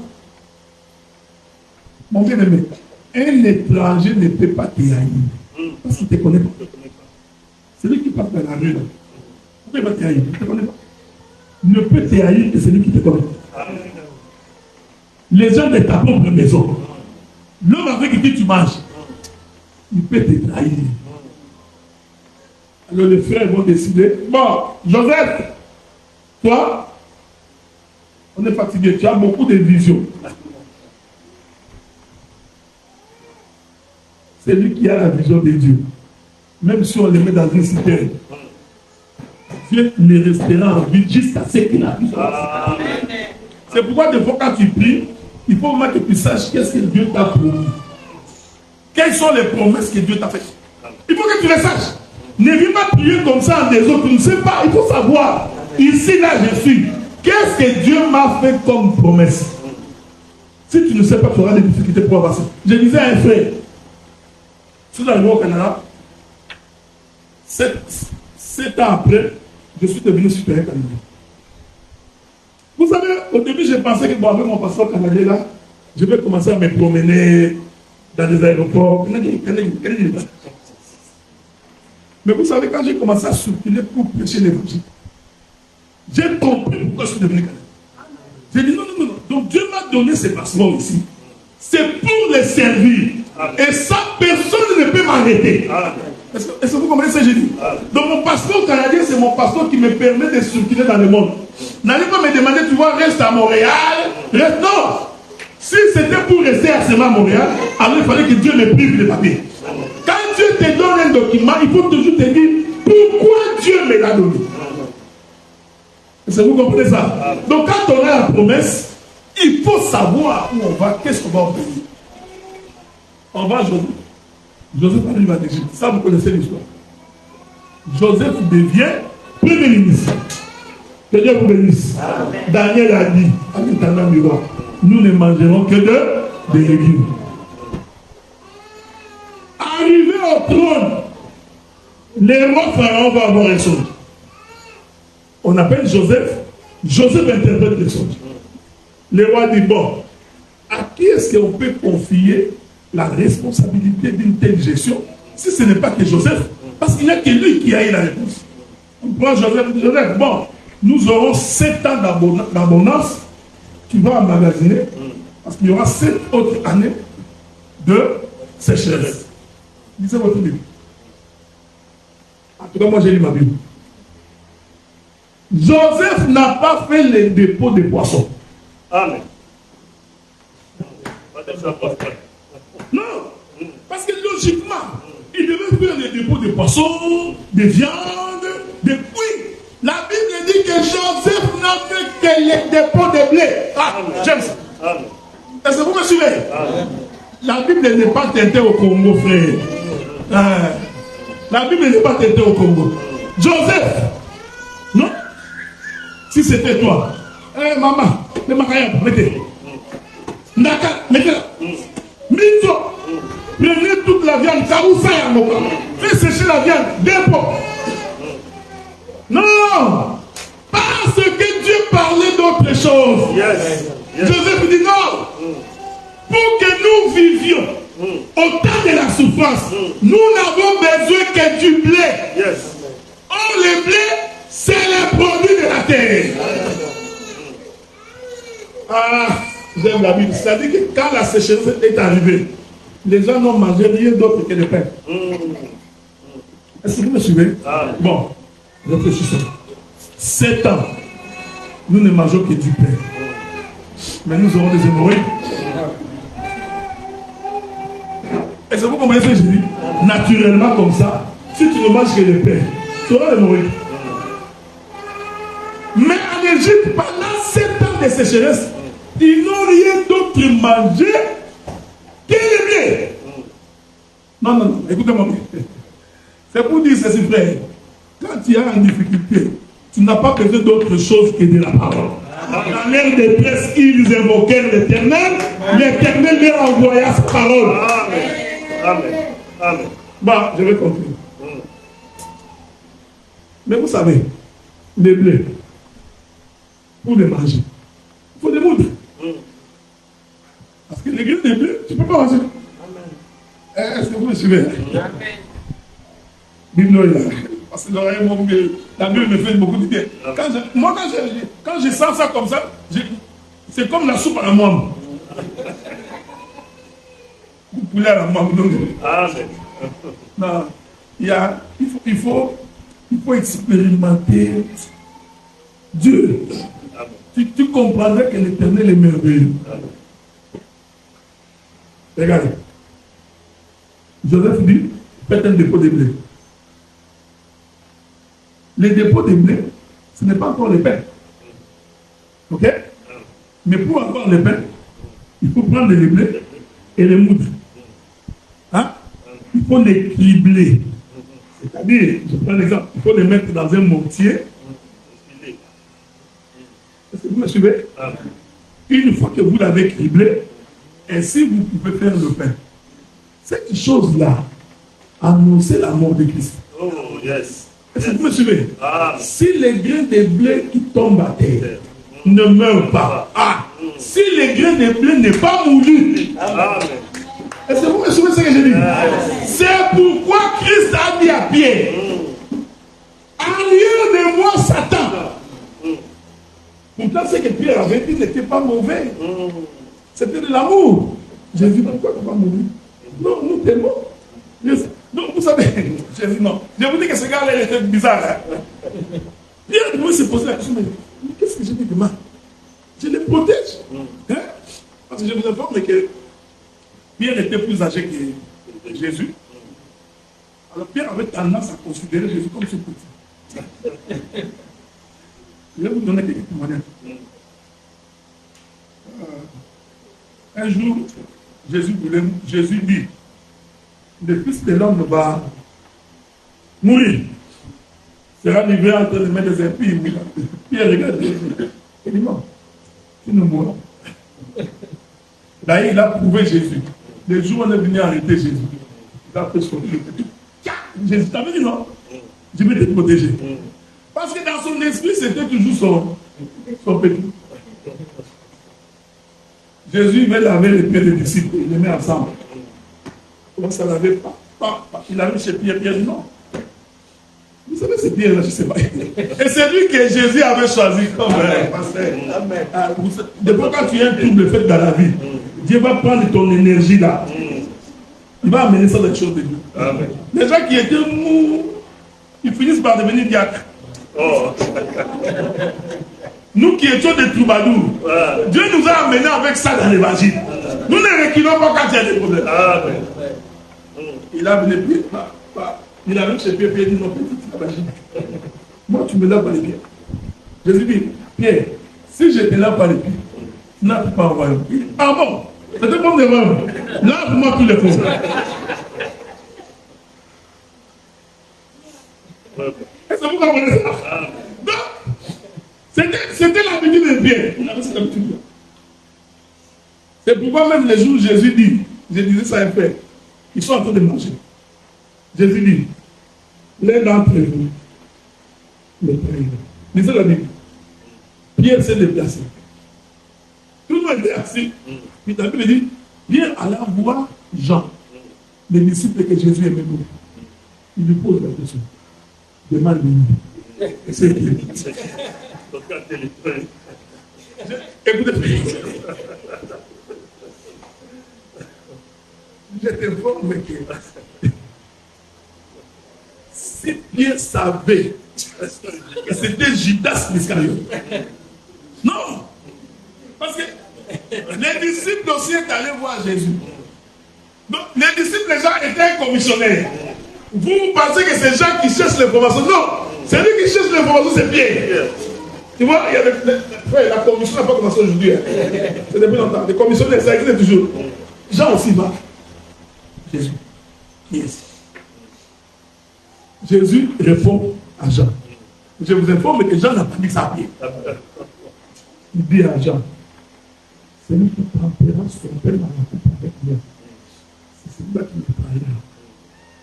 Mon bien-aimé, un étranger ne peut pas te haïr. Parce qu'il ne te connaît pas. C'est lui qui passe dans la rue là. Pourquoi il va te haïr? Il ne te connaît pas. Il ne peut te haïr que celui qui te connaît. Les gens de ta propre maison, l'homme avec qui tu manges, il peut te trahir. Alors les frères vont décider, bon, Joseph, toi, on est fatigué, tu as beaucoup de visions. C'est lui qui a la vision de Dieu. Même si on le met dans une citerne, Dieu ne restera en vie jusqu'à ce qu'il a vu. C'est pourquoi des fois quand tu pries, il faut vraiment que tu saches qu'est-ce que Dieu t'a promis. Quelles sont les promesses que Dieu t'a faites. Il faut que tu les saches. Ne viens pas prier comme ça en des autres. Tu ne sais pas. Il faut savoir. Ici, là, je suis. Qu'est-ce que Dieu m'a fait comme promesse? Si tu ne sais pas, tu auras des difficultés pour avancer. Je disais à un frère, si vous arrivez au Canada, 7 ans après, je suis devenu supérieur canadien. Vous savez, au début, j'ai pensé que bon, avec mon passeport canadien là, je vais commencer à me promener dans des aéroports. Mais vous savez, quand j'ai commencé à circuler pour prêcher l'évangile, j'ai compris pourquoi je suis devenu canadien. J'ai dit non. Donc Dieu m'a donné ces passeports ici. C'est pour les servir. Et ça, personne ne peut m'arrêter. Est-ce que vous comprenez ce que j'ai dit? Donc mon passeport canadien, c'est mon passeport qui me permet de circuler dans le monde. N'allez pas me demander, tu vois, reste à Montréal. Reste, non. Si c'était pour rester à seulement à Montréal, alors il fallait que Dieu me prive les papiers. Quand Dieu te donne un document, il faut toujours te dire pourquoi Dieu me l'a donné. Est-ce que vous comprenez ça? Donc quand on a la promesse, il faut savoir où on va, qu'est-ce qu'on va obtenir. On va à Joseph. Joseph arrive à l'Égypte. Ça, vous connaissez l'histoire. Joseph devient premier ministre. Que Dieu vous bénisse. Daniel a dit, en attendant du roi, nous ne mangerons que de légumes. Arrivé au trône, le roi Pharaon va avoir un songe. On appelle Joseph. Joseph interprète le songe. Le roi dit, bon, à qui est-ce qu'on peut confier la responsabilité d'une telle gestion si ce n'est pas que Joseph? Parce qu'il n'y a que lui qui a eu la réponse. On prend Joseph, bon, nous aurons 7 ans d'abondance, tu vas emmagasiner, parce qu'il y aura 7 autres années de sécheresse. Lisez votre Bible. En tout cas, moi j'ai lu ma Bible. Joseph n'a pas fait les dépôts de poissons. Amen. Non, parce que logiquement, il devait faire les dépôts de poissons, de viande, de fruits. La Bible dit que Joseph n'a fait que les dépôts de blé. Ah, j'aime ça. Est-ce que vous me suivez? La Bible n'est pas teintée au Congo, frère. La Bible n'est pas traitée au Congo. Joseph, non? Si c'était toi, maman, le mariage, mettez. Naka, mettez-la. Miso, prenez toute la viande, Karoussa et Amoka. Fais sécher la viande, dépôt. Non, parce que Dieu parlait d'autre chose. Yes. Joseph dit non. Pour que nous vivions au temps de la souffrance, nous n'avons besoin que du blé. Yes. Or, le blé, c'est le produit de la terre. Ah, j'aime la Bible. C'est-à-dire que quand la sécheresse est arrivée, les gens n'ont mangé rien d'autre que le pain. Est-ce que vous me suivez? Bon, réfléchissons. 7 ans, nous ne mangeons que du pain. Mais nous aurons des hémorroïdes. Est-ce que vous comprenez ce que je dis? Naturellement comme ça, si tu ne manges que le pain, tu auras l'hémorroïde. Mais en Égypte, pendant 7 ans de sécheresse, ils n'ont rien d'autre mangé que le blé. Non, écoutez-moi. C'est pour dire ceci, frère. Quand tu as une difficulté, tu n'as pas besoin d'autre chose que de la parole. Dans l'air de presse, ils invoquèrent l'Éternel. L'Éternel leur envoya sa parole. Amen. Bah, je vais continuer. Mais vous savez, les blés, pour les manger, il faut des moudres. Parce que les graines de blé, tu ne peux pas manger. Est-ce que vous me suivez? Bible là. Parce que la Bible me fait beaucoup de bien. Quand je sens ça comme ça, c'est comme la soupe à la moine. Vous pouvez à la moine. Non, il faut expérimenter Dieu. Tu comprendrais que l'Éternel est merveilleux. Regardez. Joseph dit, faites un dépôt de blé. Les dépôts de blé, ce n'est pas encore le pain. Ok? Mais pour avoir le pain, il faut prendre le blé et les moudre. Hein? Il faut les cribler. C'est-à-dire, je prends l'exemple, il faut les mettre dans un mortier. Est-ce que vous me suivez? Une fois que vous l'avez criblé, ainsi vous pouvez faire le pain. Cette chose-là annonçait la mort de Christ. Oh, yes. Est-ce que vous me suivez? Si les grains de blé qui tombent à terre ne meurent pas, si les grains de blé n'est pas moulu, est-ce que vous me suivez ce que je dis? C'est pourquoi Christ a dit à Pierre, arrière de moi Satan. Pourtant, ce que Pierre avait dit n'était pas mauvais. C'était de l'amour. Jésus, pourquoi tu vas mourir? Non, nous t'aimons. Non, vous savez, Jésus, non. Je vous dis que ce gars-là, il était bizarre. Hein? Pierre devait se poser la question, mais qu'est-ce que j'ai dit de mal? Je les protège. Hein? Parce que je vous informe que Pierre était plus âgé que Jésus. Alors Pierre avait tendance à considérer Jésus comme ce petit. Je vais vous donner quelques témoignages. Un jour, Jésus dit, le Fils de l'homme va mourir. Sera livré entre les mains des impies. Pierre regarde, il dit non, tu ne mourras. D'ailleurs, il a prouvé Jésus. Le jour où on est venu arrêter Jésus, il a fait son truc. Jésus t'avait dit non, je vais te protéger. Parce que dans son esprit, c'était toujours son petit. Jésus veut laver les pieds des disciples, il les met ensemble. Comment ça lavait pas? Il arrive chez Pierre, Pierre dit non. Vous savez, c'est Pierre là, je ne sais pas. Et c'est lui que Jésus avait choisi comme pasteur. Depuis quand tu as un trouble fait dans la vie, Dieu va prendre ton énergie là. Il va amener ça dans les choses de Dieu. Les gens qui étaient mous, ils finissent par devenir diacres. Oh. Nous qui étions des troubadours, Dieu nous a amenés avec ça dans l'évangile. Nous ne reculons pas quand il y a des problèmes. Il a venu Pierre, il arrive chez Pierre, Pierre dit non, petit, moi tu me laves pas les pieds. Jésus dit, Pierre, si je te lave pas les pieds, n'entre pas au royaume. Ah bon, c'était bon de royaume. Lave-moi tous les faux. Est-ce que vous comprenez ça? Donc, c'était l'habitude de Pierre. Il avait cette habitude-là. C'est pourquoi même les jours où Jésus dit, je disais ça un frère, ils sont en train de manger. Jésus dit, l'un d'entre vous, le trahira. Lisez la Bible. Pierre s'est déplacé. Tout le monde était assis. Puis la Bible dit, Pierre alla voir Jean, le disciple que Jésus aimait beaucoup. Il lui pose la question. Demande-lui. C'est qui? Écoutez. Je t'informe que si Pierre savait que c'était Judas l'Iscariote. Non! Parce que les disciples aussi sont allés voir Jésus. Donc, les disciples déjà étaient commissionnaires. Vous pensez que c'est Jean qui cherche l'information? Non! C'est lui qui cherche l'information, c'est Pierre. Tu vois, il y a la commission n'a pas commencé aujourd'hui. Hein. C'est depuis longtemps. Les commissionnaires, ça existe toujours. Jean aussi va. Jésus. Qui est-ce? Jésus répond à Jean. Je vous informe que Jean n'a pas dit ça à Pierre. Il dit à Jean, celui qui trempera son père dans la coupe avec moi. C'est celui-là qui me trahira.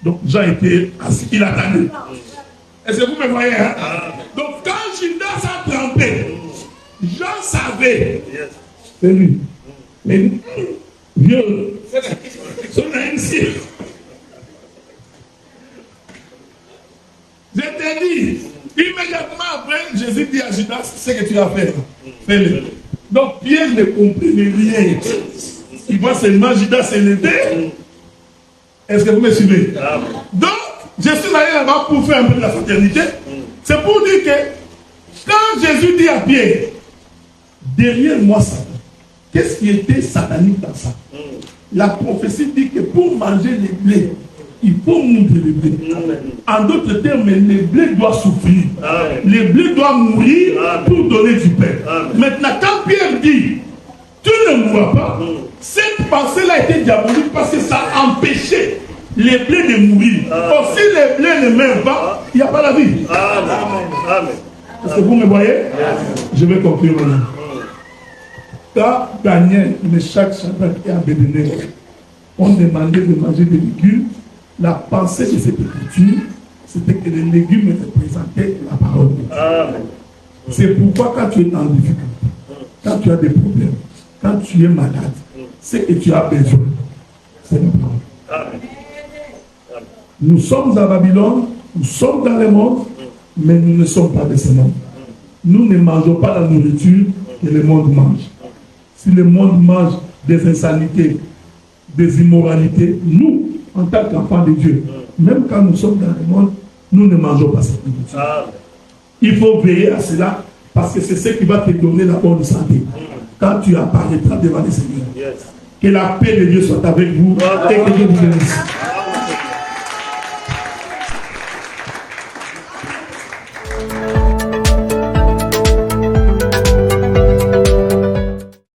Donc Jean était assis, il attendait. Est-ce que vous me voyez? Hein? Donc quand Judas a trempé, Jean savait. C'est lui. Mais Dieu, son ici. Je t'ai dit, immédiatement après, Jésus dit à Judas, ce que tu as fait, fais-le. Donc Pierre ne comprenait rien. Il voit seulement Judas s'élever. Est-ce que vous me suivez? Donc, je suis allé là-bas pour faire un peu de la fraternité. C'est pour dire que quand Jésus dit à Pierre, derrière moi Satan, qu'est-ce qui était satanique dans ça? La prophétie dit que pour manger les blés, il faut moudre le blé. En d'autres termes, le blé doit souffrir. Le blé doit mourir pour donner du pain. Maintenant, quand Pierre dit, tu ne mourras pas, cette pensée-là était diabolique parce que ça empêchait les blés de mourir. Or, si les blés ne meurent pas, il n'y a pas la vie. Est-ce que vous me voyez? Je vais conclure maintenant. Quand Daniel, Meshach, Shadrach et Abednego ont demandé de manger des légumes, la pensée de cette écriture, c'était que les légumes représentaient la parole de Dieu. C'est pourquoi quand tu es en difficulté, quand tu as des problèmes, quand tu es malade, ce que tu as besoin, c'est la parole. Nous sommes à Babylone, nous sommes dans le monde, mais nous ne sommes pas de ce monde. Nous ne mangeons pas la nourriture que le monde mange. Si le monde mange des insanités, des immoralités, nous, en tant qu'enfants de Dieu, même quand nous sommes dans le monde, nous ne mangeons pas cette nourriture. Il faut veiller à cela parce que c'est ce qui va te donner la bonne santé. Quand tu apparaîtras devant le Seigneur. Que la paix de Dieu soit avec vous et que Dieu vous bénisse.